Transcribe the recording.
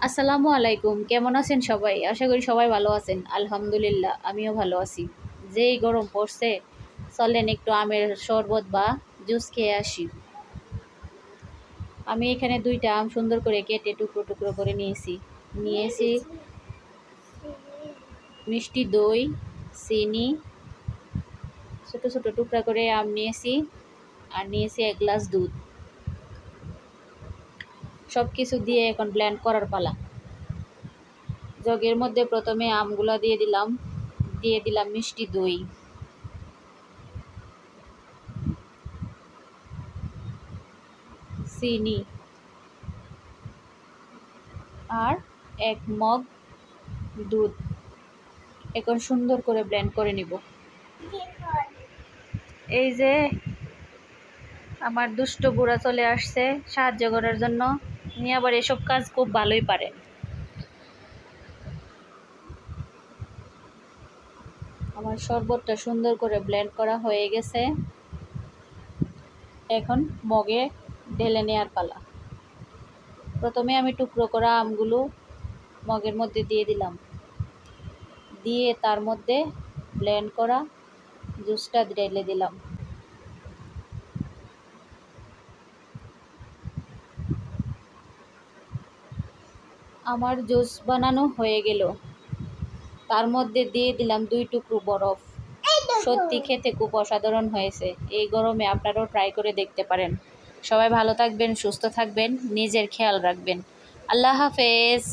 আসসালামু আলাইকুম, কেমন আছেন সবাই? আশা করি সবাই ভালো আছেন। আলহামদুলিল্লাহ, আমিও ভালো আছি। যেই গরম পড়ছে, চলেন একটু আমের শরবত বা জুস খেয়ে আসি। আমি এখানে 2টা আম সুন্দর করে কেটে টুকরো টুকরো করে নিয়েছি মিষ্টি দই, চিনি, ছোট ছোট টুকরা করে আম নিয়েছি, আর নিয়েছি 1 গ্লাস দুধ। সব কিছু দিয়ে এখন ব্লেন্ড করার পালা। জগের মধ্যে প্রথমে আমগুলা দিয়ে দিলাম মিষ্টি দই, চিনি আর 1 মগ দুধ। এখন সুন্দর করে ব্লেন্ড করে নিব। এই যে আমার দুষ্ট বুড়া চলে আসছে সাহায্য করার জন্য। উনি আবার এসব কাজ খুব ভালোই পারে। আমার শরবতটা সুন্দর করে ব্লেন্ড করা হয়ে গেছে। এখন মগে ঢেলে নেওয়ার পালা। প্রথমে আমি টুকরো করা আমগুলো মগের মধ্যে দিয়ে দিলাম, দিয়ে তার মধ্যে ব্লেন্ড করা জুসটা ঢেলে দিলাম। আমার জুস বানানো হয়ে গেল। তার মধ্যে দিয়ে দিলাম 2 টুকরো বরফ। সত্যি খেতে খুব অসাধারণ হয়েছে। এই গরমে আপনারাও ট্রাই করে দেখতে পারেন। সবাই ভালো থাকবেন, সুস্থ থাকবেন, নিজের খেয়াল রাখবেন। আল্লাহ হাফেজ।